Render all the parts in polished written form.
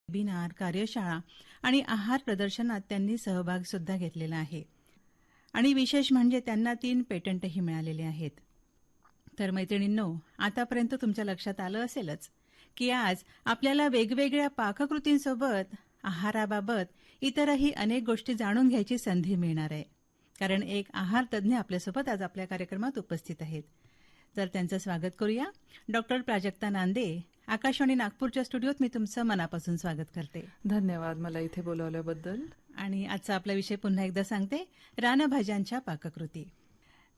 Webinar, कार्यशाळा आणि आहार प्रदर्शनात त्यांनी सहभाग सुद्धा घेतलेला आहे. आणि विशेष म्हणजे त्यांना 3 पेटंटही मिळालेले आहेत. तर मैत्रिणींनो, आतापर्यंत तुमच्या लक्षात आलं असेलच की आज आपल्याला वेगवेगळ्या पाककृतींसोबत आहाराबाबत इतरही अनेक गोष्टी जाणून घ्यायची संधी मिळणार आहे. कारण एक आहार तज्ज्ञ आपल्यासोबत आज आपल्या कार्यक्रमात उपस्थित आहेत. तर त्यांचं स्वागत करूया. डॉक्टर प्राजक्ता नांदे, आकाशवाणी नागपूरच्या स्टुडिओत मी तुमचं मनापासून स्वागत करते. धन्यवाद मला इथे बोलावल्याबद्दल. आणि आजचा आपला विषय पुन्हा एकदा सांगते, रानभाज्यांच्या पाककृती.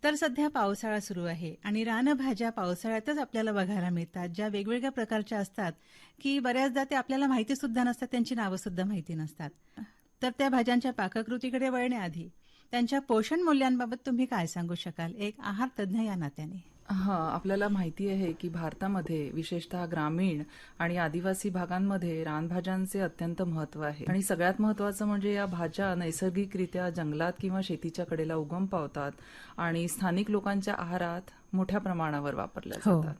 तर सध्या पावसाळा सुरू आहे आणि रानभाज्या पावसाळ्यातच आपल्याला बघायला मिळतात, ज्या वेगवेगळ्या प्रकारच्या असतात की बऱ्याचदा ते आपल्याला माहिती सुद्धा नसतात, त्यांची नावं सुद्धा माहिती नसतात. तर त्या भाज्यांच्या पाककृतीकडे वळण्याआधी त्यांच्या पोषण मूल्यांबाबत तुम्ही काय सांगू शकाल, एक आहार तज्ज्ञ या नात्याने? आपल्याला माहिती आहे की भारतामध्ये विशेषतः ग्रामीण आणि आदिवासी भागांमध्ये रानभाज्यांचे अत्यंत महत्व आहे. आणि सगळ्यात महत्वाचं म्हणजे या भाज्या नैसर्गिकरित्या जंगलात किंवा शेतीच्या कडेला उगम पावतात आणि स्थानिक लोकांच्या आहारात मोठ्या प्रमाणावर वापरल्या जातात.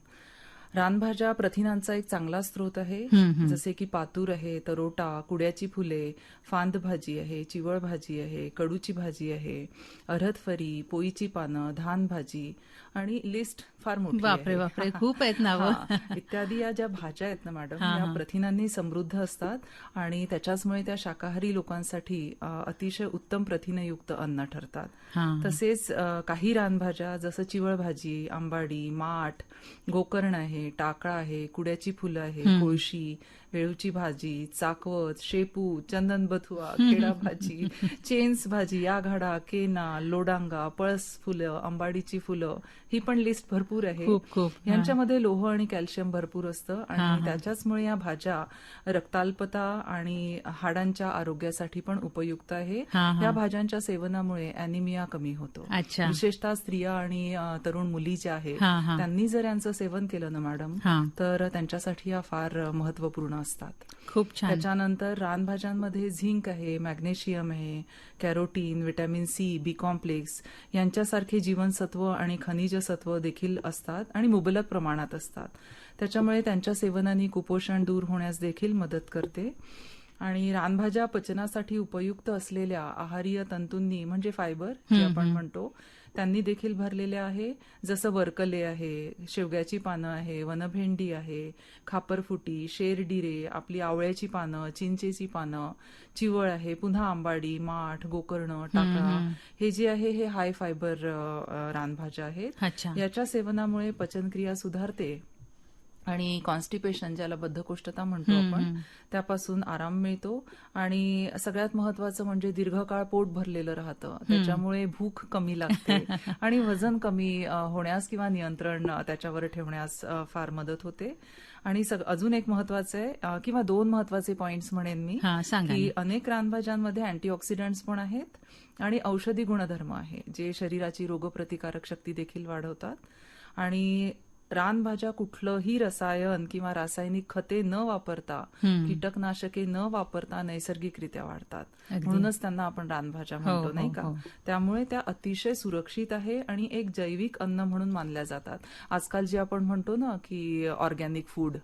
रानभाज्या प्रथिनांचा एक चांगला स्रोत आहे, जसे की पातूर आहे, तरोटा, कुड्याची फुले, फांद भाजी आहे, चिवळ भाजी आहे, कडूची भाजी आहे, अरहतफरी, पोईची पानं, धान भाजी आणि लिस्ट फार मोठी आहे. बापरे बापरे, खूप आहेत नावं. इत्यादी या ज्या भाज्या आहेत ना मॅडम, या प्रथिनांनी समृद्ध असतात आणि त्याच्याचमुळे त्या शाकाहारी लोकांसाठी अतिशय उत्तम प्रथिनयुक्त अन्न ठरतात. तसेच काही रानभाज्या जसं चिवळ भाजी, आंबाडी, माठ, गोकर्ण आहे, टाकळा आहे, कुड्याची फुलं आहे, कोळशी, वेळूची भाजी, चाकवत, शेपू, चंदन बथुआ, खेडा भाजी, चेन्स भाजी, आघाडा, केना, लोडांगा, पळस फुलं, आंबाडीची फुलं, ही पण लिस्ट भरपूर आहे. यांच्यामध्ये लोह आणि कॅल्शियम भरपूर असतं आणि त्याच्याचमुळे या भाज्या रक्ताल्पता आणि हाडांच्या आरोग्यासाठी पण उपयुक्त आहे. या भाज्यांच्या सेवनामुळे अॅनिमिया कमी होतो. विशेषतः स्त्रिया आणि तरुण मुली ज्या आहेत त्यांनी जर यांचं सेवन केलं ना मॅडम, तर त्यांच्यासाठी या फार महत्वपूर्ण असतात. खूप छान. त्याच्यानंतर रानभाज्यांमध्ये झिंक आहे, मॅग्नेशियम आहे, कॅरोटीन, व्हिटॅमिन सी, बी कॉम्प्लेक्स यांच्यासारखे जीवनसत्व आणि खनिज सत्व देखील असतात आणि मुबलक प्रमाणात असतात. त्याच्यामुळे त्यांच्या सेवनाने कुपोषण दूर होण्यास देखील मदत करते. आणि रानभाज्या पचनासाठी उपयुक्त असलेल्या आहारीय तंतूंनी म्हणजे फायबर जे आपण म्हणतो त्यांनी देखील भरलेल्या आहे. जसं वरकले आहे, शेवग्याची पानं आहे, वनभेंडी आहे, खापरफुटी, शेरडिरे, आपली आवळ्याची पानं, चिंचेची पानं, चिवळ आहे, पुन्हा आंबाडी, माठ, गोकर्ण, टाकळा, हे जे आहे हे हाय फायबर रानभाज्या आहेत. याच्या सेवनामुळे पचनक्रिया सुधारते आणि कॉन्स्टिपेशन, ज्याला बद्धकोष्ठता म्हणतो आपण, त्यापासून आराम मिळतो. आणि सगळ्यात महत्वाचं म्हणजे दीर्घकाळ पोट भरलेलं राहतं, त्याच्यामुळे भूक कमी लागते आणि वजन कमी होण्यास किंवा नियंत्रण त्याच्यावर ठेवण्यास फार मदत होते. आणि अजून एक महत्वाचं आहे किंवा 2 महत्वाचे पॉइंट्स म्हणेन मी, की अनेक रानभाज्यांमध्ये अँटीऑक्सिडंट्स पण आहेत आणि औषधी गुणधर्म आहे, जे शरीराची रोगप्रतिकारक शक्ती देखील वाढवतात. आणि रानभाज्या कुठलंही रसायन किंवा रासायनिक खते न वापरता, कीटकनाशके न वापरता नैसर्गिकरित्या वाढतात. म्हणूनच त्यांना आपण रानभाज्या म्हणतो, नाही का? त्यामुळे त्या अतिशय सुरक्षित आहे आणि एक जैविक अन्न म्हणून मानल्या जातात. आजकाल जे आपण म्हणतो ना की ऑर्गॅनिक फूड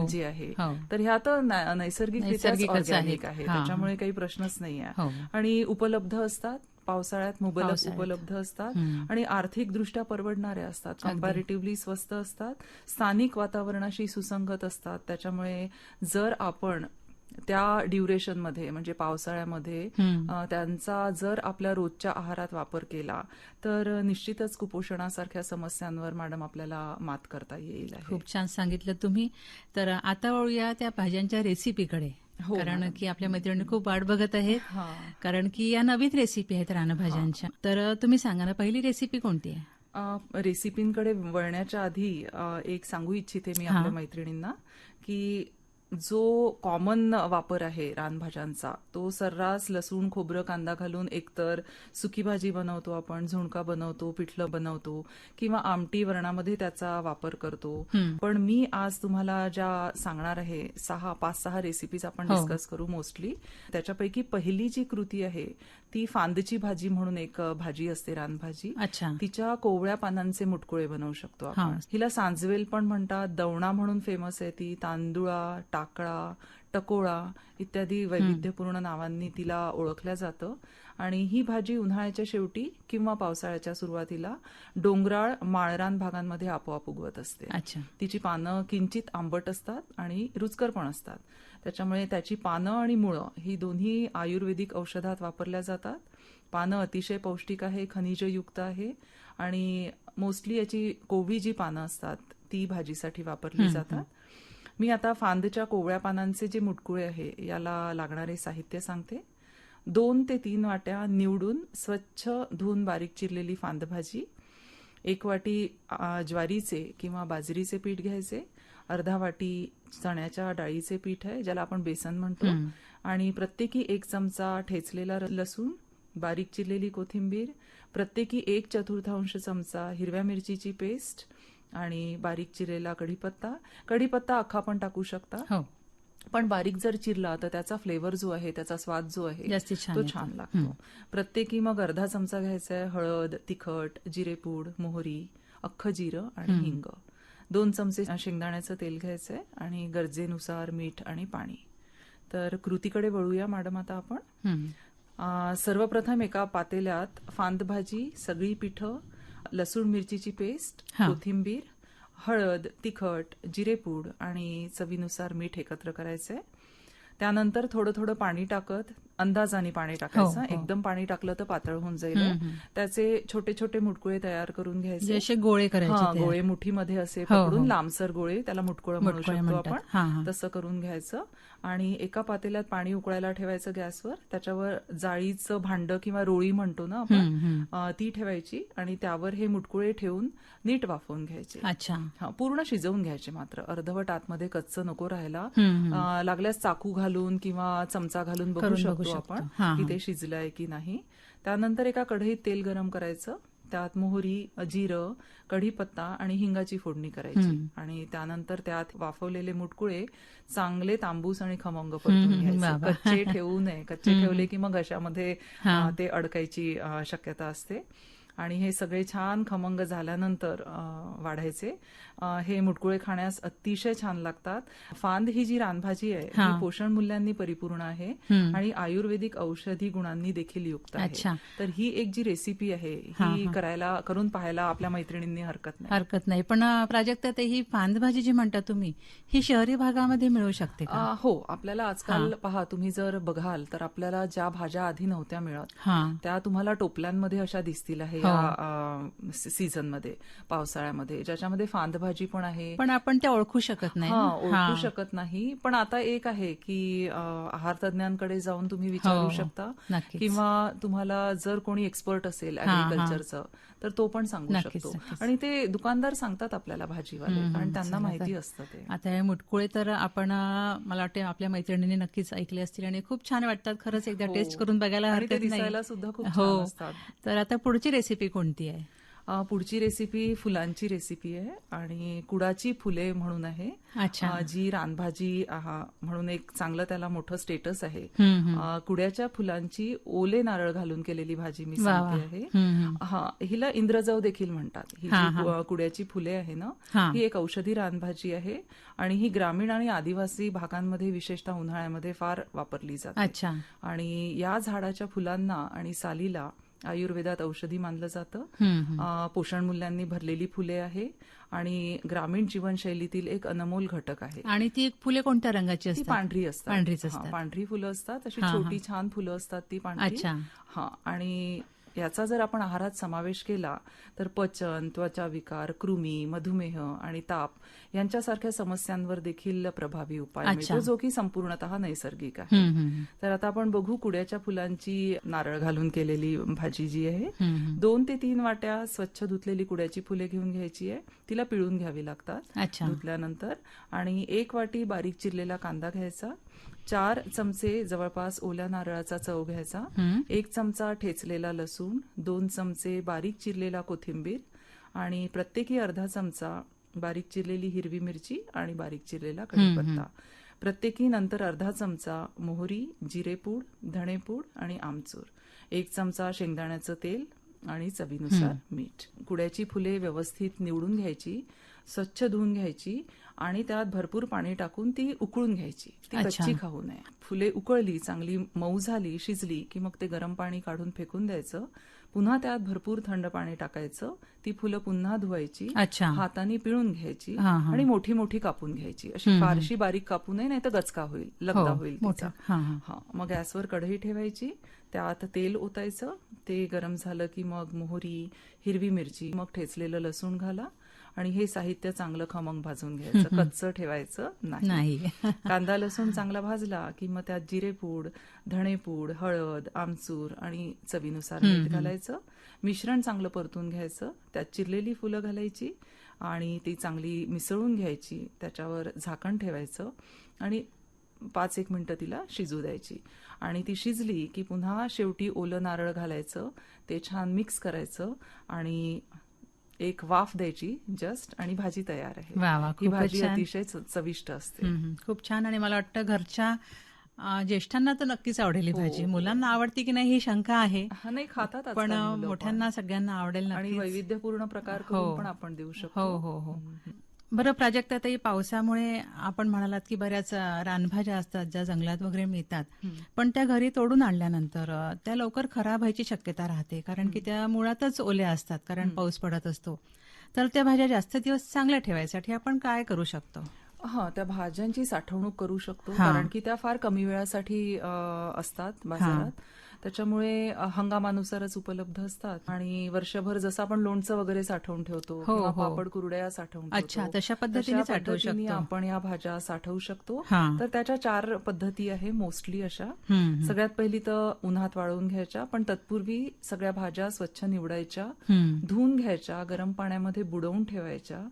जे आहे, तर ह्या तर नैसर्गिकरित्या ऑर्गॅनिक आहे, त्याच्यामुळे काही प्रश्नच नाही आहे. आणि उपलब्ध असतात पावसाळ्यात, मुबलक उपलब्ध असतात आणि आर्थिकदृष्ट्या परवडणाऱ्या असतात, कम्पॅरेटिव्हली स्वस्त असतात, स्थानिक वातावरणाशी सुसंगत असतात. त्याच्यामुळे जर आपण त्या ड्युरेशनमध्ये म्हणजे पावसाळ्यामध्ये त्यांचा जर आपल्या रोजच्या आहारात वापर केला तर निश्चितच कुपोषणासारख्या समस्यांवर मॅडम आपल्याला मात करता येईल. खूप छान सांगितलं तुम्ही. तर आता वळूया त्या भाज्यांच्या रेसिपीकडे, कारण की आपल्या मैत्रिणी खूप वाट बघत आहेत, कारण की या नवीन रेसिपी आहेत रानभाज्यांच्या. तर तुम्ही सांगा ना, पहिली रेसिपी कोणती आहे? रेसिपींकडे वळण्याच्या आधी एक सांगू इच्छिते मी आपल्या मैत्रिणींना की जो कॉमन वापर आहे रानभाज्यांचा, तो सर्रास लसूण, खोबरं, कांदा घालून एकतर सुकी भाजी बनवतो आपण, झुणका बनवतो, पिठलं बनवतो किंवा आमटी वरणामध्ये त्याचा वापर करतो. पण मी आज तुम्हाला ज्या सांगणार आहे 5-6 रेसिपीज आपण डिस्कस करू मोस्टली. त्याच्यापैकी पहिली जी कृती आहे ती फांदची भाजी म्हणून एक भाजी असते, रानभाजी. तिच्या कोवळ्या पानांचे मुटकुळे बनवू शकतो आपण. हिला सांजवेल पण म्हणतात, दवणा म्हणून फेमस आहे ती, तांदुळा, टाकळा, टकोळा इत्यादी वैविध्यपूर्ण नावांनी तिला ओळखल्या जातं. आणि ही भाजी उन्हाळ्याच्या शेवटी किंवा पावसाळ्याच्या सुरुवातीला डोंगराळ माळरान भागांमध्ये आपोआप उगवत असते. अच्छा. तिची पानं किंचित आंबट असतात आणि रुचकर पण असतात. त्याच्यामुळे त्याची पानं आणि मुळं ही दोन्ही आयुर्वेदिक औषधात वापरल्या जातात. पानं अतिशय पौष्टिक आहे, खनिजयुक्त आहे आणि मोस्टली याची कोवळी जी पानं असतात ती भाजीसाठी वापरली जातात. मी आता फांदच्या कोवळ्या पानांचे जे मुटकुळे आहे याला लागणारे साहित्य सांगते. 2 ते 3 वाट्या निवडून स्वच्छ धुवून बारीक चिरलेली फांदभाजी, 1 वाटी ज्वारीचे किंवा बाजरीचे पीठ घ्यायचे, अर्धा वाटी चण्याच्या डाळीचे पीठ आहे ज्याला आपण बेसन म्हणतो, आणि प्रत्येकी 1 चमचा ठेचलेला लसूण, बारीक चिरलेली कोथिंबीर, प्रत्येकी 1/4 चमचा हिरव्या मिरचीची पेस्ट आणि बारीक चिरलेला कढीपत्ता. कढीपत्ता अख्खा पण टाकू शकता, हो, पण बारीक जर चिरला तर त्याचा फ्लेवर जो आहे, त्याचा स्वाद जो आहे जास्ती छान तो येतो. छान लागतो. प्रत्येकी मग अर्धा चमचा घ्यायचा आहे हळद, तिखट, जिरेपूड, मोहरी, अख्खं जिरं आणि हिंग. 2 चमचे शेंगदाण्याचं तेल घ्यायचंय आणि गरजेनुसार मीठ आणि पाणी. तर कृतीकडे वळूया मॅडम आता आपण. सर्वप्रथम एका पातेल्यात फांदभाजी, सगळी पिठं, लसूण मिरचीची पेस्ट, कोथिंबीर, हळद, तिखट, जिरेपूड आणि चवीनुसार मीठ एकत्र करायचंय. त्यानंतर थोडं थोडं पाणी टाकत अंदाजाने पाणी टाकायचं. एकदम पाणी टाकलं तर पातळ होऊन जाईल. त्याचे छोटे छोटे मुटकुळे तयार करून घ्यायचे. जसे गोळे करायचे. गोळे मुठीमध्ये असे पकडून लांबसर गोळे, त्याला मुटकुळं म्हणू शकतो आपण, तसं करून घ्यायचं. आणि एका पातेल्यात पाणी उकळायला ठेवायचं गॅसवर. त्याच्यावर जाळीचं भांड किंवा रोळी म्हणतो ना आपण, ती ठेवायची आणि त्यावर हे मुटकुळे ठेवून नीट वाफवून घ्यायचे. अच्छा. पूर्ण शिजवून घ्यायचे मात्र, अर्धवट आतमध्ये कच्चं नको राहायला. लागल्यास चाकू घालून किंवा चमचा घालून बघू शकतो आपण की ते शिजलंय की नाही. त्यानंतर एका कढईत तेल गरम करायचं, त्यात मोहरी, जिरं, कढीपत्ता आणि हिंगाची फोडणी करायची आणि त्यानंतर त्यात वाफवलेले मुटकुळे चांगले तांबूस आणि खमंग परतून घ्यायचे. कच्चे ठेवू नये, कच्चे ठेवले की मग अशामध्ये ते अडकायची शक्यता असते. आणि हे सगळे छान खमंग झाल्यानंतर वाढायचे. हे मुटकुळे खाण्यास अतिशय छान लागतात. फांद ही जी रानभाजी आहे ही पोषण मूल्यांनी परिपूर्ण आहे आणि आयुर्वेदिक औषधी गुणांनी देखील युक्त आहे. तर ही एक जी रेसिपी आहे ही करून पाहायला आपल्या मैत्रिणींनी हरकत नाही. पण प्राजक्ता, ही फांदभाजी जी म्हणता तुम्ही, ही शहरी भागामध्ये मिळू शकते का? हो, आपल्याला आजकाल पहा, तुम्ही जर बघाल तर आपल्याला ज्या भाज्या आधी नव्हत्या मिळत त्या तुम्हाला टोपल्यांमध्ये अशा दिसतील आहे सीझनमध्ये, पावसाळ्यामध्ये, ज्याच्यामध्ये फांदभाजी पण आहे. पण आपण त्या ओळखू शकत नाही. ओळखू शकत नाही. पण आता एक आहे की आहार तज्ञांकडे जाऊन तुम्ही विचारू शकता किंवा तुम्हाला जर कोणी एक्सपर्ट असेल ऍग्रिकल्चरचं तर तो पण सांगू शकतो. आणि ते दुकानदार सांगतात आपल्याला, भाजीवाले, कारण त्यांना माहिती असतं ते. आता हे मुटकुळे तर आपण, मला वाटतं आपल्या मैत्रिणींनी नक्कीच ऐकले असतील आणि खूप छान वाटतात. खरंच एकदा टेस्ट करून बघायला हरकत नाही. दिसायला सुद्धा खूप छान असतात. तर आता पुढची रेसिपी कोणती आहे? पुढची रेसिपी फुलांची रेसिपी आहे आणि कुडाची फुले म्हणून आहे. जी रानभाजी म्हणून एक चांगलं त्याला मोठं स्टेटस आहे. कुड्याच्या फुलांची ओले नारळ घालून केलेली भाजी मी सांगते आहे. हिला इंद्रजव देखील म्हणतात. ही जी कुड्याची फुले आहे ना, ही एक औषधी रानभाजी आहे आणि ही ग्रामीण आणि आदिवासी भागांमध्ये विशेषतः उन्हाळ्यामध्ये फार वापरली जाते. आणि या झाडाच्या फुलांना आणि सालीला आयुर्वेदात औषधी मानलं जातं. पोषण मूल्यांनी भरलेली फुले आहे आणि ग्रामीण जीवनशैलीतील एक अनमोल घटक आहे. आणि ती फुले कोणत्या रंगाची असतात? पांढरी असतात. पांढरी फुलं असतात, अशी छोटी छान फुलं असतात ती पांढरी. आणि याचा जर आपण आहारात समावेश केला तर पचन, त्वचा विकार, कृमी, मधुमेह आणि ताप यांच्यासारख्या समस्यांवर देखील प्रभावी उपाय मिळतो, जो की संपूर्णतः नैसर्गिक आहे. तर आता आपण बघू कुड्याच्या फुलांची नारळ घालून केलेली भाजी जी आहे. 2 ते 3 वाट्या स्वच्छ धुतलेली कुड्याची फुले घेऊन घ्यायची आहे. तिला पिळून घ्यावी लागतात धुतल्यानंतर. आणि 1 वाटी बारीक चिरलेला कांदा घ्यायचा, 4 चमचे जवळपास ओल्या नारळाचा चव घ्यायचा, 1 चमचा ठेचलेला लसूण, 2 चमचे बारीक चिरलेला कोथिंबीर आणि प्रत्येकी अर्धा चमचा बारीक चिरलेली हिरवी मिरची आणि बारीक चिरलेला कढीपत्ता. प्रत्येकी नंतर अर्धा चमचा मोहरी, जिरेपूड, धणेपूड आणि आमचूर, 1 चमचा शेंगदाण्याचं तेल आणि चवीनुसार मीठ. कुड्याची फुले व्यवस्थित निवडून घ्यायची, स्वच्छ धुवून घ्यायची आणि त्यात भरपूर पाणी टाकून ती उकळून घ्यायची. ती अच्छा. कच्ची खाऊ नये. फुले उकळली, चांगली मऊ झाली, शिजली की मग ते गरम पाणी काढून फेकून द्यायचं. पुन्हा त्यात भरपूर थंड पाणी टाकायचं. ती फुलं पुन्हा धुवायची, अच्छा. हाताने पिळून घ्यायची हा, हा. आणि मोठी मोठी कापून घ्यायची. अशी फारशी बारीक कापू नये, नाही तर गचका होईल, लगदा होईल तिचा. मोठं. हा, हा. हा, मग गॅसवर कढई ठेवायची, त्यात तेल ओतायचं. ते गरम झालं की मग मोहरी, हिरवी मिरची, मग ठेचलेलं लसूण घाला आणि हे साहित्य चांगलं खमंग भाजून घ्यायचं. कच्चं ठेवायचं नाही. नाही. कांदा लसूण चांगला भाजला की मग त्यात जिरेपूड, धणेपूड, हळद, आमचूर आणि चवीनुसार मीठ घालायचं. मिश्रण चांगलं परतून घ्यायचं. त्यात चिरलेली फुलं घालायची आणि ती चांगली मिसळून घ्यायची. त्याच्यावर झाकण ठेवायचं आणि 5-1 मिनिटं तिला शिजू द्यायची. आणि ती शिजली की पुन्हा शेवटी ओलं नारळ घालायचं. ते छान मिक्स करायचं आणि एक वाफ द्यायची जस्ट, आणि भाजी तयार आहे. वा वा, ही खूपच भाजी छान. अतिशय चविष्ट असते. खूप छान. आणि मला वाटतं घरच्या ज्येष्ठांना तर नक्कीच आवडेल ही भाजी. मुलांना आवडती की नाही ही शंका आहे, हा, नाही खातात आजकाल पण मुलं पण. मोठ्यांना सगळ्यांना आवडेल आणि नक्कीच. वैविध्यपूर्ण प्रकार करून पण आपण देऊ शकतो. हो हो हो. बरं प्राजक्ताताई, पावसामुळे आपण म्हणालात की बऱ्याच रानभाज्या असतात ज्या जंगलात वगैरे मिळतात, पण त्या घरी तोडून आणल्यानंतर त्या लवकर खराब व्हायची शक्यता राहते, कारण की त्या मुळातच ओल्या असतात, कारण पाऊस पडत असतो. तर त्या भाज्या जास्त दिवस चांगल्या ठेवायसाठी आपण काय करू शकतो? हा, त्या भाज्यांची साठवणूक करू शकतो, हा. कारण की त्या फार कमी वेळासाठी असतात बाजारात. त्याच्यामुळे हंगामानुसारच उपलब्ध असतात आणि वर्षभर जसं आपण लोणचं वगैरे साठवून ठेवतो हो, किंवा हो. पापड कुरड्या साठवून अच्छा, ठेवतो, तशा पद्धतीने साठवू पद्धतीने शकतो. आपण या भाज्या साठवू शकतो. हा. तर त्याच्या 4 पद्धती आहे मोस्टली अशा. हम्म, सगळ्यात पहिली तर उन्हात वाळवून घ्यायच्या, पण तत्पूर्वी सगळ्या भाज्या स्वच्छ निवडायच्या, धुवून घ्यायच्या, गरम पाण्यामध्ये बुडवून ठेवायच्या.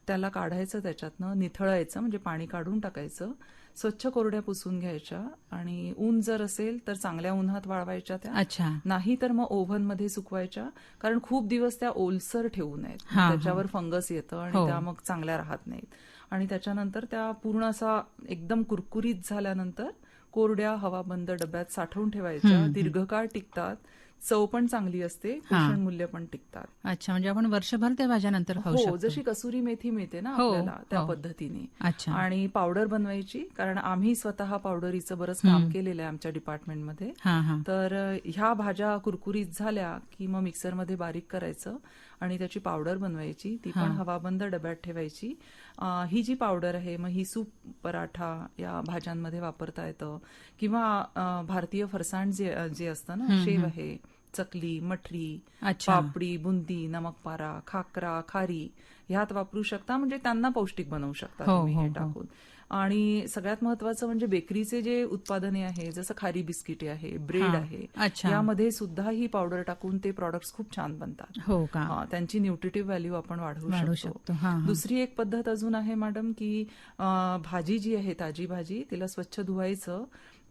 त्याला काढायचं, त्याच्यातनं निथळायचं, म्हणजे पाणी काढून टाकायचं. स्वच्छ कोरड्या पुसून घ्यायच्या आणि ऊन जर असेल तर चांगल्या उन्हात वाळवायच्या त्या. अच्छा. नाही तर मग ओव्हन मध्ये सुकवायच्या, कारण खूप दिवस त्या ओलसर ठेवू नयेत. हा, त्याच्यावर फंगस येतं आणि हो. त्या मग चांगल्या राहत नाहीत. आणि त्याच्यानंतर त्या पूर्ण असा एकदम कुरकुरीत झाल्यानंतर कोरड्या हवाबंद डब्यात साठवून ठेवायच्या. दीर्घकाळ टिकतात, चव पण चांगली असते, पोषण मूल्य पण टिकतात. अच्छा, म्हणजे आपण वर्षभर त्या भाज्या नंतर खाऊ हो, शकतो. जशी कसुरी मेथी मिळते ना हो, आपल्याला, त्या हो. पद्धतीने. अच्छा. आणि पावडर बनवायची, कारण आम्ही स्वतः पावडरीचं बरंच काम केलेलं आहे आमच्या डिपार्टमेंटमध्ये. हा, हा. तर ह्या भाज्या कुरकुरीत झाल्या की मग मिक्सरमध्ये बारीक करायचं आणि त्याची पावडर बनवायची. ती पण हवाबंद डब्यात ठेवायची. ही जी पावडर आहे, मग ही सूप, पराठा या भाज्यांमध्ये वापरता येतं, किंवा भारतीय फरसाण जे असतं ना, शेव आहे, चकली, मठरी, अच्छा. पापडी, बुंदी, नमकपारा, खाकरा, खारी ह्यात वापरू शकता. म्हणजे त्यांना पौष्टिक बनवू शकता हो, तुम्ही हो, हे हो. टाकून. आणि सगळ्यात महत्वाचं म्हणजे बेकरीचे जे उत्पादने आहे, जसं खारी बिस्किटे आहे, ब्रेड आहे, अच्छा. यामध्ये सुद्धा ही पावडर टाकून ते प्रॉडक्ट्स खूप छान बनतात. हो का? त्यांची न्यूट्रिटिव्ह व्हॅल्यू आपण वाढवू शकतो. दुसरी एक पद्धत अजून आहे मॅडम, की भाजी जी आहे, ताजी भाजी, तिला स्वच्छ धुवायचं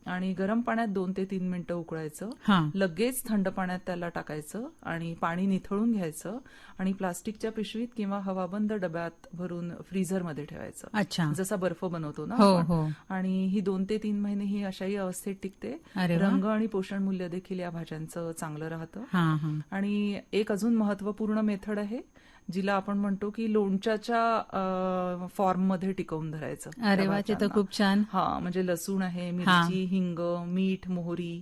आणि गरम पाण्यात 2 ते 3 मिनिटं उकळायचं. लगेच थंड पाण्यात त्याला टाकायचं आणि पाणी निथळून घ्यायचं आणि प्लास्टिकच्या पिशवीत किंवा हवाबंद डब्यात भरून फ्रीझरमध्ये ठेवायचं. अच्छा. जसा बर्फ बनवतो ना हो, आपण. हो. आणि ही 2 ते 3 महिने ही अशाही अवस्थेत टिकते. अरे वा. रंग आणि पोषण मूल्य देखील या भाज्यांचं चांगलं राहतं. हा, हा. आणि एक अजून महत्वपूर्ण मेथड आहे, जिला आपण म्हणतो की लोणच्याच्या फॉर्ममध्ये टिकवून धरायचं. अरे वा, ते तर खूप छान. हा, म्हणजे लसूण आहे, मिरची, हिंग, मीठ, मोहरी,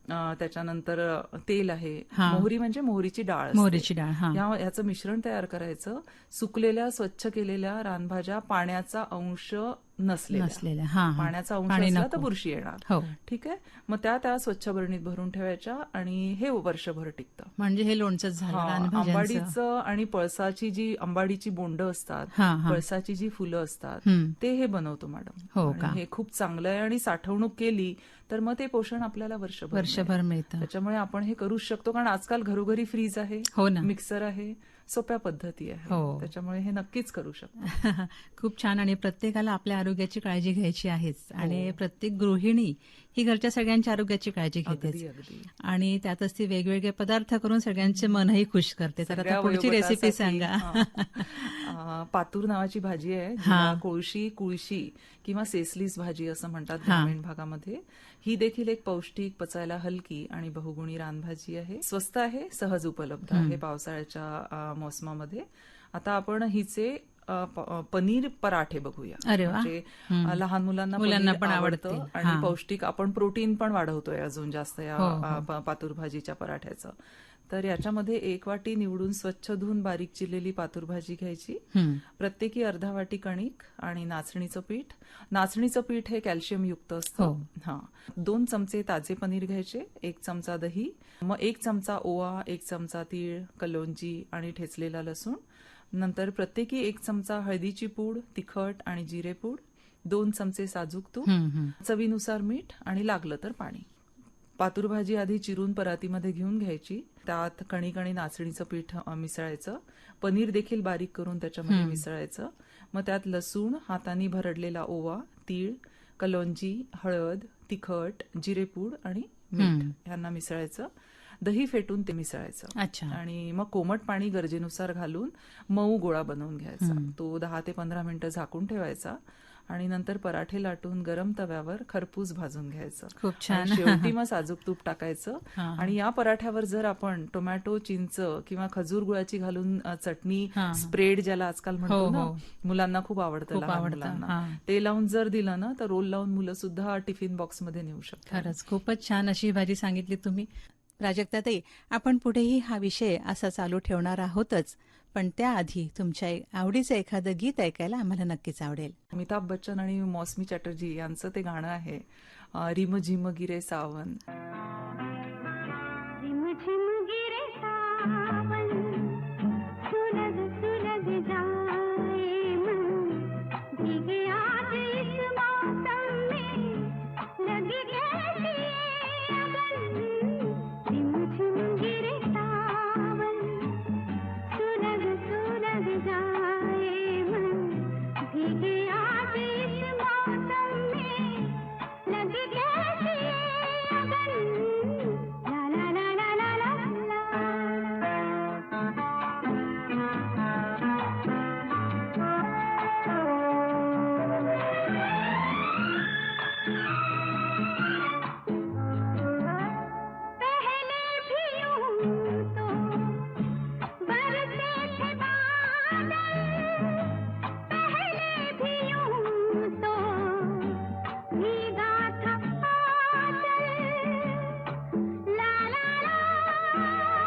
त्याच्यानंतर तेल आहे. मोहरी म्हणजे मोहरीची डाळ असते. मोहरीची डाळ. याचं मिश्रण तयार करायचं. सुकलेल्या स्वच्छ केलेल्या रानभाज्या, पाण्याचा अंश नसलेल्या. पाण्याचा अंश असला तर बुरशी येणार. ठीक आहे, मग त्या स्वच्छ बरणीत भरून ठेवायच्या आणि हे वर्षभर टिकतं. म्हणजे हे लोणचं झालं रानभाज्यांचं. आंबाडीचं आणि पळसाची जी आंबाडीची बोंड असतात, पळसाची जी फुलं असतात, ते हे बनवतो मॅडम. हो का? हे खूप चांगलं आहे आणि साठवणूक केली तर मग ते पोषण आपल्याला वर्षभर मिळतं. त्याच्यामुळे आपण हे करूच शकतो, कारण आजकाल घरोघरी फ्रीज आहे, मिक्सर आहे, सोप्या पद्धती आहे. त्याच्यामुळे हे नक्कीच करू शकतो. खूप छान. आणि प्रत्येकाला आपल्या आरोग्याची काळजी घ्यायची आहेच आणि प्रत्येक गृहिणी ही घरच्या सगळ्यांच्या आरोग्याची काळजी घेते आणि त्यातच ती वेगवेगळे पदार्थ करून सगळ्यांचे मनही खुश करते. तर आता पुढची रेसिपी सांगा. पातूर नावाची भाजी आहे, जिला कोळशी, कुळशी किंवा सेसलीस भाजी असं म्हणतात ग्रामीण भागामध्ये. ही देखील एक पौष्टिक, पचायला हलकी आणि बहुगुणी रानभाजी आहे. स्वस्त आहे, सहज उपलब्ध आहे पावसाळ्याच्या मोसमामध्ये. आता आपण हिचे पनीर पराठे बघूया. अरे वा. म्हणजे लहान मुलांना मुलांना पनीर पण आवडतं आवडतील. आणि हां. पौष्टिक, आपण प्रोटीन पण वाढवतोय अजून जास्त हो, या हो. पातूर भाजीच्या पराठ्याचं. तर याच्यामध्ये 1 वाटी निवडून स्वच्छ धुवून बारीक चिरलेली पातूर भाजी घ्यायची. हं. प्रत्येकी अर्धा वाटी कणिक आणि नाचणीचं पीठ. नाचणीचं पीठ हे कॅल्शियम युक्त असतं. हो. हा. 2 चमचे ताजे पनीर घ्यायचे, 1 चमचा दही, मग 1 चमचा ओवा, 1 चमचा तीळ, कलोंजी आणि ठेचलेला लसूण. नंतर प्रत्येकी 1 चमचा हळदीची पूड, तिखट आणि जिरेपूड, 2 चमचे साजूक तूप, हं, हं. चवीनुसार मीठ आणि लागलं तर पाणी. पातूर भाजी आधी चिरून परातीमध्ये घेऊन घ्यायची. त्यात कणिक आणि नाचणीचं पीठ मिसळायचं. पनीर देखील बारीक करून त्याच्यामध्ये मिसळायचं. मग त्यात लसूण, हाताने भरडलेला ओवा, तीळ, कलोंजी, हळद, तिखट, जिरेपूड आणि मीठ यांना मिसळायचं. दही फेटून ते मिसळायचं. अच्छा. आणि मग कोमट पाणी गरजेनुसार घालून मऊ गोळा बनवून घ्यायचा. तो 10 ते 15 मिनिटं झाकून ठेवायचा आणि नंतर पराठे लाटून गरम तव्यावर खरपूस भाजून घ्यायचं. खूप छान. आणि शेवटी मग साजूक तूप टाकायचं. हां. आणि या पराठ्यावर जर आपण टोमॅटो, चिंच किंवा खजूर गुळाची घालून चटणी, स्प्रेड ज्याला आजकाल म्हणतो ना, मुलांना खूप आवडतं, लहान मुलांना, ते लावून जर दिलं ना तर रोल लावून मुलं सुद्धा टिफिन बॉक्समध्ये नेऊ शकतात. खरंच खूपच छान अशी भाजी सांगितली तुम्ही. प्राजक्ताताई, आपण पुढेही हा विषय असा चालू ठेवणार आहोतच, पण त्याआधी तुमच्या आवडीचं एखादं गीत ऐकायला आम्हाला नक्कीच आवडेल. अमिताभ बच्चन आणि मौसमी चॅटर्जी यांचं ते गाणं आहे, रिम झिम गिरे सावन. रिम झिम गिरे सावन, सुलग सुलग जाए मन, भीगे आज इस मौसम में, लगी कैसी ये अगन. रिम झिम गिरे सावन, सुलग सुलग जाए मन, भीगे आज इस मौसम में, लगी कैसी ये अगन. ला ला ला ला ला पहले भी यूं तो बरसे थे बादल, पहले भी यूं तो भीगा था आंचल. ला ला ला ला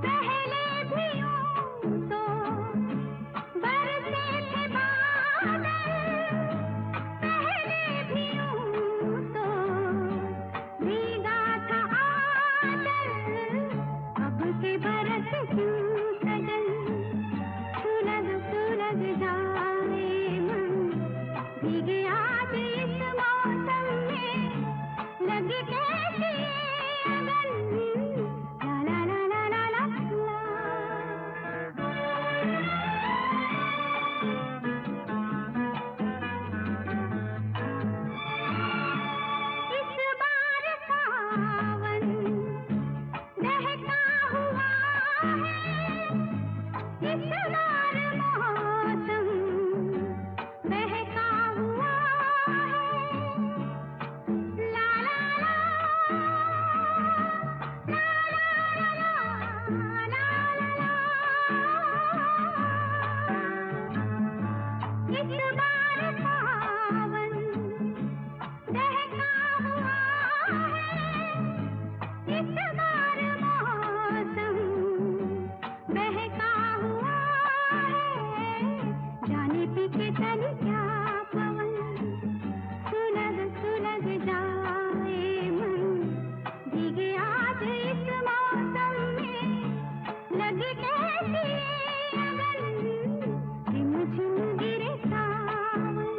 पहले भी यूं तो बरसे थे बादल, पहले भी यूं तो भीगा था आंचल. अब के बरस क्यों सजन, सुलग सुलग जाए मन, भीगे आज इस मौसम में, लगी कैसी ये अगन. ला ला ला ला ला ला इस बार सावन दहका हुआ है, इस बार मौसम बहका हुआ है. ला ला ला ला ला ला इस बार सावन दहका हुआ है, इस बार मौसम बहका हुआ है. जाने पीछे चली क्या पवन, सुलग सुलग जाए मन, भीगे आज इस मौसम में, लगी कैसी ये अगन. रिम झिम गिरे सावन,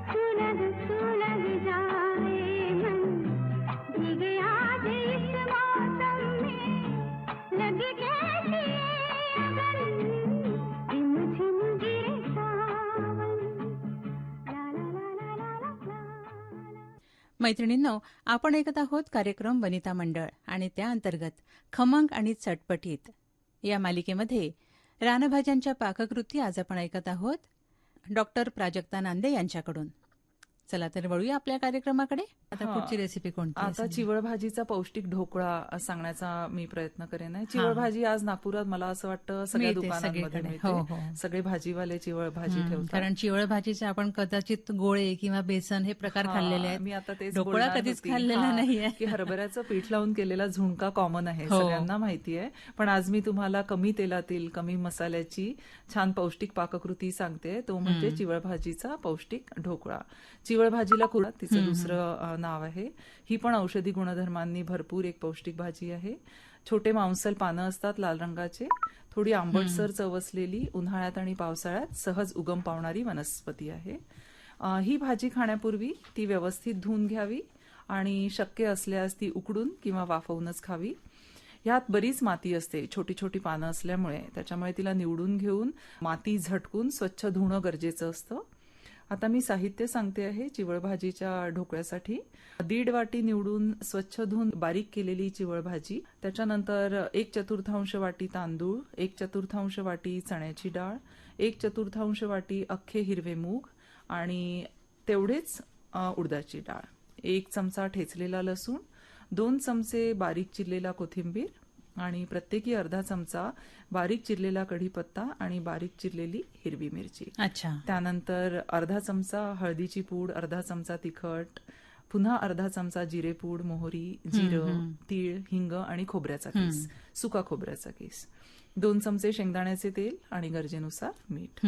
सुलग सुलग जाए मन, भीगे आज इस मौसम में, लगी कैसी ये अगन. रिम झिम गिरे सावन, ला ला ला ला ला ला ला. मैत्रिणींनो, आपण ऐकत आहोत कार्यक्रम वनिता मंडळ आणि त्या अंतर्गत खमंग आणि चटपटीत या मालिकेमध्ये रानभाज्यांच्या पाककृती आज आपण ऐकत आहोत डॉक्टर प्राजक्ता नांदे यांच्याकडून. चला तर वळूया आपल्या कार्यक्रमाकडे. आता हा. पुढची रेसिपी कोणती आहे आता सांगा? चिवळ भाजीचा पौष्टिक ढोकळा सांगण्याचा मी प्रयत्न करेन आहे. हा. चिवळ भाजी आज नागपुरात मला असं वाटतं सगळ्या मिळते दुकानांमध्ये सगळीकडे. मिळते. हो, हो. सगळे भाजीवाले चिवळ भाजी ठेवतात. कारण चिवळ भाजीचे आपण कदाचित गोळे किंवा बेसन हे प्रकार हा, खाल्लेले आहेत. मी आता तेच ढोकळा बोलणार कधीच होती. खाल्लेला हा, नाहीये. की हरभऱ्याचं पीठ लावून केलेला झुणका कॉमन आहे, हो. सगळ्यांना माहिती आहे. पण आज मी तुम्हाला कमी तेलातील कमी मसाल्याची छान पौष्टिक पाककृती सांगते. तो म्हणजे चिवळ भाजीचा पौष्टिक ढोकळा. चिवळ भाजीला कुळा तिचं दुसरं नाव आहे. ही पण औषधी गुणधर्मांनी भरपूर एक पौष्टिक भाजी आहे. छोटे मांसल पानं असतात लाल रंगाचे, थोडी आंबटसर चव असलेली, उन्हाळ्यात आणि पावसाळ्यात सहज उगम पावणारी वनस्पती आहे. ही भाजी खाण्यापूर्वी ती व्यवस्थित धुवून घ्यावी आणि शक्य असल्यास ती उकडून किंवा वाफवूनच खावी. यात बरीच माती असते, छोटी छोटी पानं असल्यामुळे, त्याच्यामुळे तिला निवडून घेऊन माती झटकून स्वच्छ धुणं गरजेचं असतं. आता मी साहित्य सांगते आहे चिवळ भाजीच्या ढोकळ्यासाठी. 1.5 वाटी निवडून स्वच्छ धुवून बारीक केलेली चिवळ भाजी, त्याच्यानंतर 1/4 वाटी तांदूळ, 1/4 वाटी चण्याची डाळ, 1/4 वाटी अख्खे हिरवे मूग आणि तेवढेच उडदाची डाळ, 1 चमचा ठेचलेला लसूण, 2 चमचे बारीक चिरलेला कोथिंबीर आणि प्रत्येकी अर्धा चमचा बारीक चिरलेला कढीपत्ता आणि बारीक चिरलेली हिरवी मिरची. अच्छा. त्यानंतर अर्धा चमचा हळदीची पूड, अर्धा चमचा तिखट, पुन्हा अर्धा चमचा जिरेपूड, मोहरी, जिरं, तीळ, हिंग आणि खोबऱ्याचा किस, सुका खोबऱ्याचा किस, 2 चमचे शेंगदाण्याचे तेल आणि गरजेनुसार मीठ.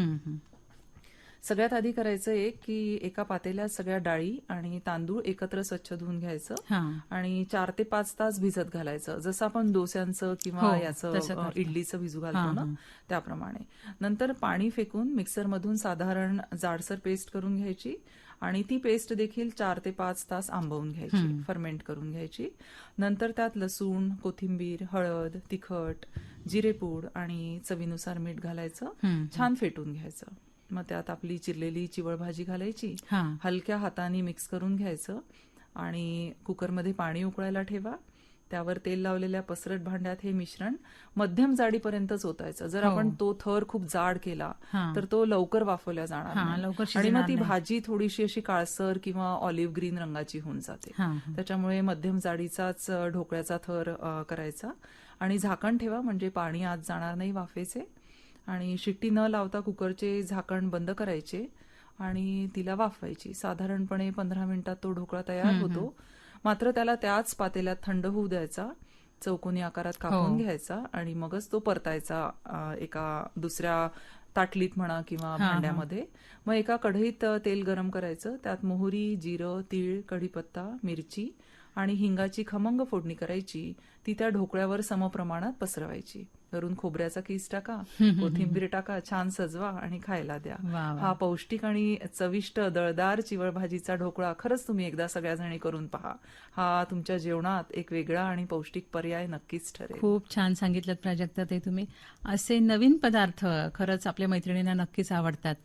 सगळ्यात आधी करायचं एक की एका पातेल्यात सगळ्या डाळी आणि तांदूळ एकत्र स्वच्छ धुवून घ्यायचं हा. आणि 4 ते 5 तास भिजत घालायचं, जसं आपण डोस्यांचं हो, किंवा तसं याचं करतो. इडलीचं भिजू हा, घालतो ना, हा. त्याप्रमाणे. नंतर पाणी फेकून मिक्सरमधून साधारण जाडसर पेस्ट करून घ्यायची आणि ती पेस्ट देखील 4 ते 5 तास आंबवून घ्यायची, फर्मेंट करून घ्यायची. नंतर त्यात लसूण, कोथिंबीर, हळद, तिखट, जिरेपूड आणि चवीनुसार मीठ घालायचं, छान फेटून घ्यायचं. मग त्यात आपली चिरलेली चिवळ भाजी घालायची, हा. हलक्या हाताने मिक्स करून घ्यायचं आणि कुकरमध्ये पाणी उकळायला ठेवा. त्यावर तेल लावलेल्या पसरट भांड्यात हे मिश्रण मध्यम जाडीपर्यंतच ओतायचं. जर आपण तो थर खूप जाड केला हा. तर तो लवकर वाफवला जाणार हा, नाही लवकर आणि शिजणार मग ती नाही. भाजी थोडीशी अशी काळसर किंवा ऑलिव्ह ग्रीन रंगाची होऊन जाते. हा, हा. त्याच्यामुळे मध्यम जाडीचाच ढोकळ्याचा थर करायचा आणि झाकण ठेवा, म्हणजे पाणी आत जाणार नाही वाफेचे. आणि शिट्टी न लावता कुकरचे झाकण बंद करायचे आणि तिला वाफवायची. साधारणपणे 15 मिनिटात तो ढोकळा तयार होतो. मात्र त्याला त्याच पातेल्यात थंड होऊ द्यायचा, चौकोनी आकारात कापून घ्यायचा आणि मगच तो परतायचा एका दुसऱ्या ताटलीत म्हणा किंवा भांड्यामध्ये. मग एका कढईत तेल गरम करायचं, त्यात मोहरी, जिरं, तीळ, कढीपत्ता, मिरची आणि हिंगाची खमंग फोडणी करायची. ती त्या ढोकळ्यावर समप्रमाणात पसरवायची. वरून खोबऱ्याचा किस टाका, कोथिंबीर टाका, छान सजवा आणि खायला द्या. वा वा. हा पौष्टिक आणि चविष्ट दळदार चिवळ भाजीचा ढोकळा खरंच तुम्ही एकदा सगळ्याजणी करून पहा. हा तुमच्या जेवणात एक वेगळा आणि पौष्टिक पर्याय नक्कीच ठरेल. खूप छान सांगितलं प्राजक्ता ते तुम्ही. असे नवीन पदार्थ खरंच आपल्या मैत्रिणींना नक्कीच आवडतात.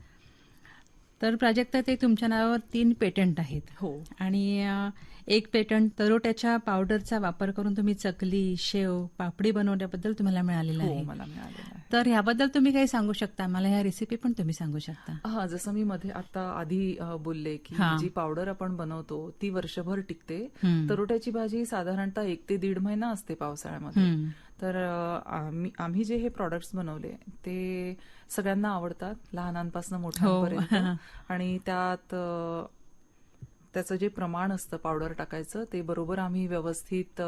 तर प्राजक्ता ते तुमच्या नावावर 3 पेटंट आहेत. हो. आणि एक पेटंट तरोट्याच्या पावडरचा वापर करून तुम्ही चकली, शेव, पापडी बनवण्याबद्दल तुम्हाला मिळालेलं हो, आहे. मला मिळालेलं आहे. तर ह्याबद्दल तुम्ही काही सांगू शकता? मला ह्या रेसिपी पण तुम्ही सांगू शकता? हा, जसं मी मध्ये आता आधी बोलले की हा. जी पावडर आपण बनवतो ती वर्षभर टिकते. हम्म. तरोट्याची भाजी साधारणतः 1 ते 1.5 महिना असते पावसाळ्यामध्ये. हम्म. तर आम्ही जे हे प्रॉडक्ट्स बनवले ते सगळ्यांना आवडतात, लहानांपासून मोठ्यांपर्यंत. आणि त्यात त्याचं जे प्रमाण असतं पावडर टाकायचं ते बरोबर आम्ही व्यवस्थित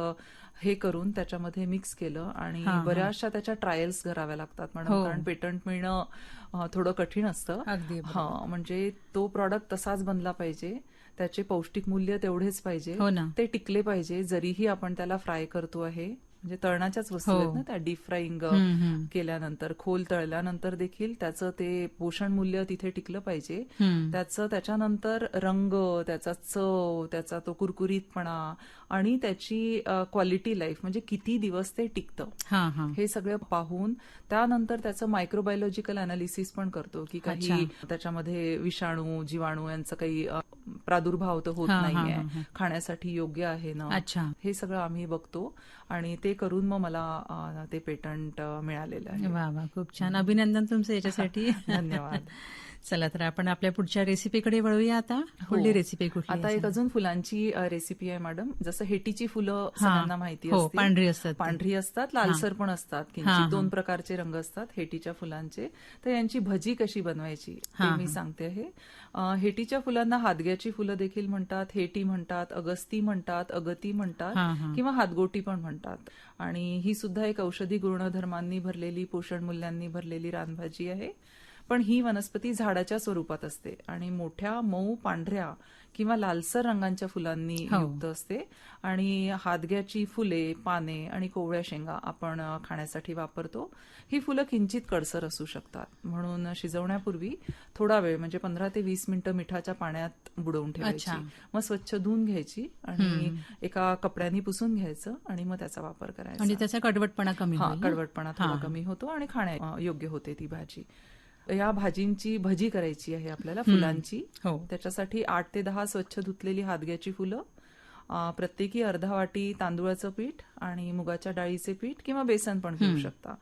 हे करून त्याच्यामध्ये मिक्स केलं आणि बऱ्याचशा त्याच्या ट्रायल्स कराव्या लागतात मॅडम, कारण पेटंट मिळणं थोडं कठीण असतं. अगदी हा, म्हणजे तो प्रॉडक्ट तसाच बनला पाहिजे, त्याचे पौष्टिक मूल्य तेवढेच पाहिजे, हो ना. ते टिकले पाहिजे. जरीही आपण त्याला फ्राय करतो आहे, म्हणजे तळण्याच्याच वस्तू आहेत ना त्या, डीप फ्राईंग केल्यानंतर, खोल तळल्यानंतर देखील त्याचं ते पोषण मूल्य तिथे टिकलं पाहिजे. त्याच्यानंतर रंग, त्याचा चव, त्याचा तो कुरकुरीतपणा आणि त्याची क्वालिटी लाईफ, म्हणजे किती दिवस ते टिकतं, हे सगळं पाहून त्यानंतर त्याचं मायक्रोबायोलॉजिकल अनालिसिस पण करतो की काही त्याच्यामध्ये विषाणू, जीवाणू यांचा काही प्रादुर्भाव तर होत नाहीये, खाण्यासाठी योग्य आहे ना, हे सगळं आम्ही बघतो आणि ते करून मग मला ते पेटंट मिळालेलं आहे. वा वा, खूप छान. अभिनंदन तुमचं याच्यासाठी. धन्यवाद. चला तर आपण आपल्या पुढच्या रेसिपीकडे वळूया आता. पुढली रेसिपी कुठली आता आहे? एक अजून फुलांची रेसिपी आहे मॅडम. जसं हेटीची फुलं सगळ्यांना माहिती हो, असतील. पांढरी असतात ती. पांढरी असतात, लालसर पण असतात हा, किंचित. हा. 2 प्रकारचे रंग असतात हेटीच्या फुलांचे. तर यांची भजी कशी बनवायची ते मी सांगते आहे. हेटीच्या फुलांना हादग्याची फुलं देखील म्हणतात, हेटी म्हणतात, अगस्ती म्हणतात, अगती म्हणतात हा, हा. किंवा हातगोटी पण म्हणतात. आणि ही सुद्धा एक औषधी गुणधर्मांनी भरलेली, पोषण मूल्यांनी भरलेली रानभाजी आहे. पण ही वनस्पती झाडाच्या स्वरूपात असते आणि मोठ्या मऊ पांढऱ्या किंवा लालसर रंगांच्या फुलांनी युक्त असते. आणि हादग्याची फुले, पाने आणि कोवळ्या शेंगा आपण खाण्यासाठी वापरतो. ही फुलं किंचित कडसर असू शकतात, म्हणून शिजवण्यापूर्वी थोडा वेळ म्हणजे 15 ते 20 मिनिटं मिठाच्या पाण्यात बुडवून ठेवायची. मग स्वच्छ धुवून घ्यायची आणि एका कपड्याने पुसून घ्यायचं आणि मग त्याचा वापर करायचा. म्हणजे त्याचा कडवटपणा कमी होईल. कडवटपणा थोडा कमी होतो आणि खाण्या योग्य होते ती भाजी. या भाजींची भजी करायची आहे आपल्याला फुलांची. त्याच्यासाठी 8 ते 10 स्वच्छ धुतलेली हादग्याची फुलं, प्रत्येकी अर्धा वाटी तांदूळाचं पीठ आणि मुगाच्या डाळीचे पीठ किंवा बेसन पण घेऊ शकता.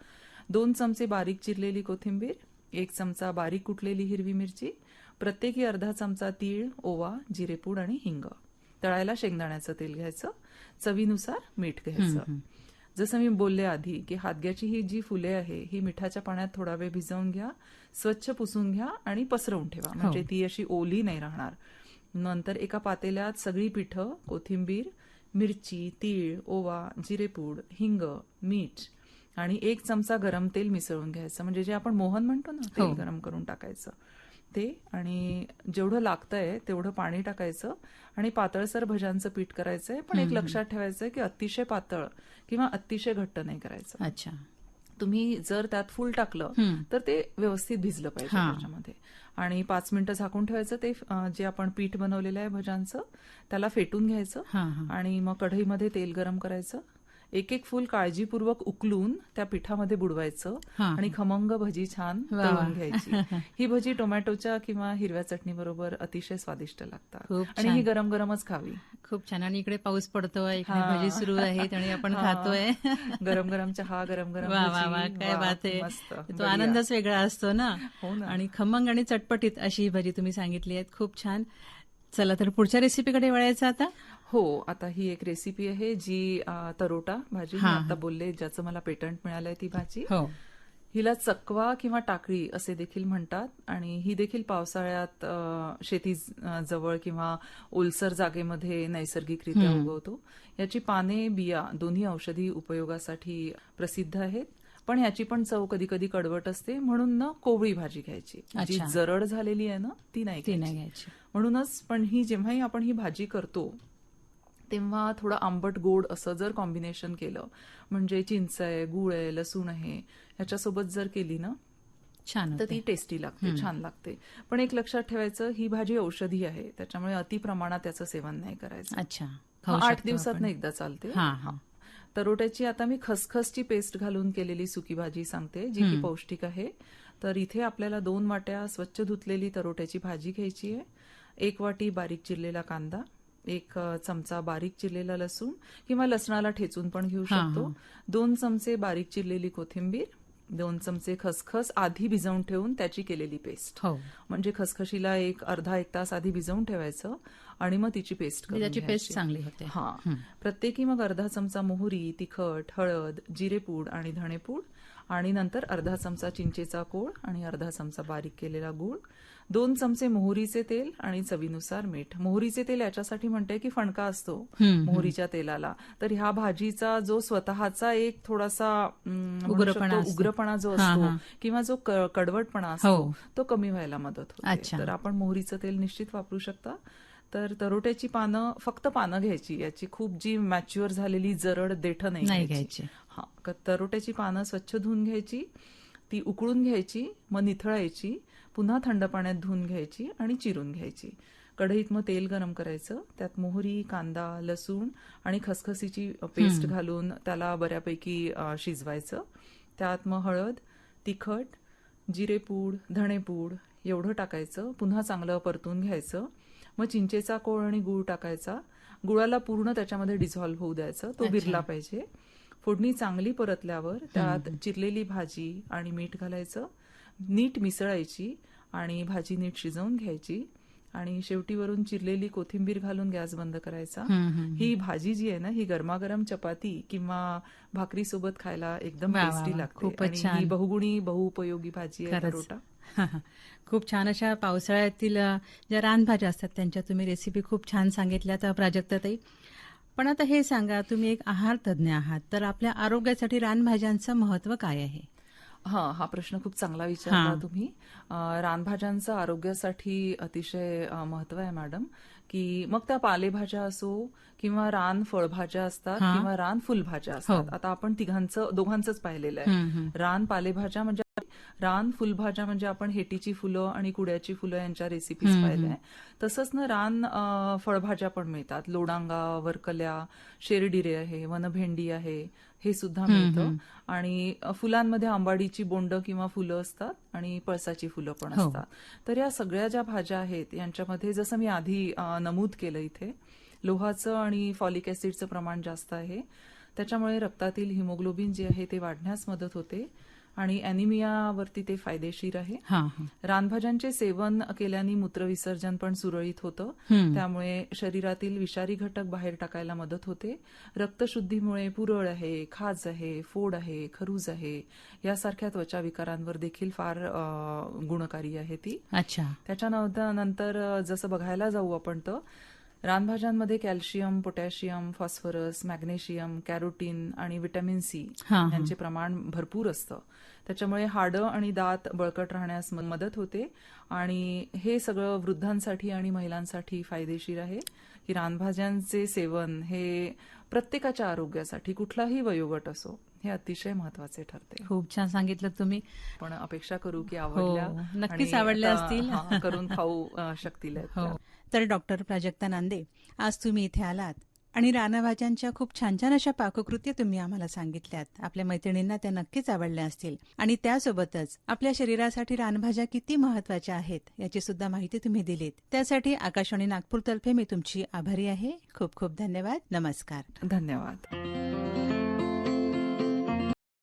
2 चमचे बारीक चिरलेली कोथिंबीर, 1 चमचा बारीक कुटलेली हिरवी मिरची, प्रत्येकी अर्धा चमचा तीळ, ओवा, जिरेपूड आणि हिंग. तळायला शेंगदाण्याचं तेल घ्यायचं. चवीनुसार मीठ घ्यायचं. जसं मी बोलले आधी की हादग्याची ही जी फुले आहे ही मिठाच्या पाण्यात थोडा वेळ भिजवून घ्या, स्वच्छ पुसून घ्या आणि पसरवून ठेवा, म्हणजे ती अशी ओली नाही राहणार. नंतर एका पातेल्यात सगळी पिठं, कोथिंबीर, मिरची, तीळ, ओवा, जिरेपूड, हिंग, मीठ आणि 1 चमचा गरम तेल मिसळून घ्यायचं, म्हणजे जे आपण मोहन म्हणतो ना, तेल गरम करून टाकायचं ते. आणि जेवढं लागतंय तेवढं पाणी टाकायचं आणि पातळसर भज्यांचं पीठ करायचंय. पण एक लक्षात ठेवायचंय की अतिशय पातळ किंवा अतिशय घट्ट नाही करायचं. अच्छा. तुम्ही जर त्यात फुल टाकलं तर ते व्यवस्थित भिजलं पाहिजे त्याच्यामध्ये. आणि 5 मिनिटं झाकून ठेवायचं. ते जे आपण पीठ बनवलेलं आहे भज्यांचं त्याला फेटून घ्यायचं आणि मग कढईमध्ये तेल गरम करायचं. एक एक फुल काळजीपूर्वक उकलून त्या पिठामध्ये बुडवायचं आणि खमंग भजी छान तळून घ्यायची. ही भजी टोमॅटोच्या किंवा हिरव्या चटणी बरोबर अतिशय स्वादिष्ट लागतात आणि ही गरम गरमच खावी. खूप छान. आणि इकडे पाऊस पडतोय, इकडे भजी सुरू आहेत आणि आपण खातोय. गरम गरम चहा, गरम गरम भजी. काय बात आहे. तो आनंदच वेगळा असतो ना. आणि खमंग आणि चटपटीत अशी ही भजी तुम्ही सांगितली आहे. खूप छान. चला तर पुढच्या रेसिपीकडे वळायचं आता. आता ही एक रेसिपी आहे जी तरोटा भाजी मी आता बोलले, ज्याचं मला पेटंट मिळालंय ती भाजी. हिला चकवा किंवा टाकळी असे देखील म्हणतात आणि ही देखील पावसाळ्यात शेती जवळ किंवा ओलसर जागेमध्ये नैसर्गिकरित्या उगवतो. याची पाने, बिया दोन्ही औषधी उपयोगासाठी प्रसिद्ध आहेत. पण ह्याची पण चव कधी कधी कडवट असते, म्हणून ना कोवळी भाजी घ्यायची. जी जरड झालेली आहे ना ती नाही घ्यायची. म्हणूनच पण ही जेव्हाही आपण ही भाजी करतो तेव्हा थोडं आंबट गोड असं जर कॉम्बिनेशन केलं, म्हणजे चिंच आहे, गूळ आहे, लसूण आहे, ह्याच्यासोबत जर केली ना छान तर ती टेस्टी लागते, छान लागते. पण एक लक्षात ठेवायचं, ही भाजी औषधी आहे, त्याच्यामुळे अति प्रमाणात त्याचं सेवन नाही करायचं. 8 दिवसात एकदा चालते. तरोट्याची आता मी खसखसची पेस्ट घालून केलेली सुकी भाजी सांगते, जी की पौष्टिक आहे. तर इथे आपल्याला 2 वाट्या स्वच्छ धुतलेली तरोट्याची भाजी घ्यायची आहे. 1 वाटी बारीक चिरलेला कांदा, 1 चमचा बारीक चिरलेला लसूण किंवा लसणाला ठेचून पण घेऊ शकतो. 2 चमचे बारीक चिरलेली कोथिंबीर, 2 चमचे खसखस आधी भिजवून ठेवून त्याची केलेली पेस्ट. म्हणजे खसखशीला अर्धा 1 तास आधी भिजवून ठेवायचं आणि मग तिची पेस्ट करून त्याची पेस्ट चांगली होते. प्रत्येकी मग अर्धा चमचा मोहरी, तिखट, हळद, जिरेपूड आणि धणेपूड आणि नंतर अर्धा चमचा चिंचेचा कोळ आणि अर्धा चमचा बारीक केलेला गूळ, 2 चमचे मोहरीचे तेल आणि चवीनुसार मीठ. मोहरीचे तेल याच्यासाठी म्हणते की फणका असतो मोहरीच्या तेलाला, तर ह्या भाजीचा जो स्वतःचा एक थोडासा उग्रपणा जो असतो किंवा जो कडवटपणा असतो तो कमी व्हायला मदत होते. तर आपण मोहरीचं तेल निश्चित वापरू शकता. तर तरोट्याची पानं, फक्त पानं घ्यायची, याची खूप जी मॅच्युअर झालेली जरड देठ नाही घ्यायची. तरोट्याची पानं स्वच्छ धुवून घ्यायची, ती उकळून घ्यायची, मग निथळायची, पुन्हा थंड पाण्यात धुवून घ्यायची आणि चिरून घ्यायची. कढईत मग तेल गरम करायचं, त्यात मोहरी, कांदा, लसूण आणि खसखसीची पेस्ट घालून त्याला बऱ्यापैकी शिजवायचं. त्यात मग हळद, तिखट, जिरेपूड, धणेपूड एवढं टाकायचं, पुन्हा चांगलं परतून घ्यायचं. मग चिंचेचा कोळ आणि गूळ टाकायचा. गुळाला पूर्ण त्याच्यामध्ये डिझॉल्व्ह होऊ द्यायचं, तो विरला पाहिजे. फोडणी चांगली परतल्यावर त्यात चिरलेली भाजी आणि मीठ घालायचं, नीट मिसळायची आणि भाजी नीट शिजवून घ्यायची आणि शेवटी वरून चिरलेली कोथिंबीर घालून गॅस बंद करायचा. ही भाजी जी आहे ना, ही गरमागरम चपाती किंवा भाकरी सोबत खायला एकदम वा, वा, टेस्टी वा. लागते खूपच आणि छान. ही बहुगुणी बहुउपयोगी भाजी आहे खरंच. परोटा. खूप छान अशा पावसाळ्यातील ज्या रानभाज्या असतात त्यांच्या तुम्ही रेसिपी खूप छान सांगितल्यात प्राजक्ताताई. पण आता हे सांगा, तुम्ही एक आहार तज्ज्ञ आहात, तर आपल्या आरोग्यासाठी रानभाज्यांचं महत्व काय आहे? हा प्रश्न खूप चांगला विचारला तुम्ही. रानभाज्यांचं आरोग्यासाठी अतिशय महत्व आहे मॅडम, की मग त्या पालेभाज्या असो किंवा रान फळभाज्या असतात किंवा रान फुलभाज्या असतात. आता आपण दोघांचंच पाहिलेलं आहे. रान पालेभाज्या म्हणजे रान फुलभाज्या म्हणजे आपण हेटीची फुलं आणि कुड्याची फुलं यांच्या रेसिपीज पाहिल्या. तसंच ना रान फळभाज्या पण मिळतात. लोडांगा, वरकल्या, शेरडिरे आहे, वनभेंडी आहे, हे सुद्धा मिळतं. आणि फुलांमध्ये आंबाडीची बोंड किंवा फुलं असतात आणि पळसाची फुलं पण असतात. तर या सगळ्या ज्या भाज्या आहेत यांच्यामध्ये जसं मी आधी नमूद केलं इथे, लोहाचं आणि फॉलिक ऍसिडचं प्रमाण जास्त आहे. त्याच्यामुळे रक्तातील हिमोग्लोबिन जे आहे ते वाढण्यास मदत होते आणि अॅनिमियावरती ते फायदेशीर आहे. रानभाज्यांचे सेवन केल्याने मूत्रविसर्जन पण सुरळीत होतं. त्यामुळे शरीरातील विषारी घटक बाहेर टाकायला मदत होते. रक्तशुद्धीमुळे पुरळ आहे, खाज आहे, फोड आहे, खरूज आहे यासारख्या त्वचा विकारांवर देखील फार गुणकारी आहे ती. अच्छा. त्याच्यानंतर जसं बघायला जाऊ आपण तर रानभाज्यांमध्ये calcium, potassium, phosphorus, magnesium, carotene आणि व्हिटॅमिन सी यांचे प्रमाण भरपूर असतं. त्याच्यामुळे हाडं आणि दात बळकट राहण्यास मदत होते आणि हे सगळं वृद्धांसाठी आणि महिलांसाठी फायदेशीर आहे की रानभाज्यांचे सेवन हे प्रत्येकाच्या आरोग्यासाठी कुठलाही वयोगट असो हे अतिशय महत्वाचे ठरते. खूप छान सांगितलं तुम्ही. पण अपेक्षा करू की आवडल्या, नक्कीच आवडल्या असतील. करून खाऊ शकतील. तर डॉक्टर प्राजक्ता नांदे, आज तुम्ही इथे आलात आणि रानभाज्यांच्या खूप छान छान अशा पाककृती तुम्ही आम्हाला सांगितल्यात. आपल्या मैत्रिणींना त्या नक्कीच आवडल्या असतील आणि त्यासोबतच आपल्या शरीरासाठी रानभाज्या किती महत्वाच्या आहेत याची सुद्धा माहिती तुम्ही दिलीत. त्यासाठी आकाशवाणी नागपूरतर्फे मी तुमची आभारी आहे. खूप खूप धन्यवाद. नमस्कार. धन्यवाद.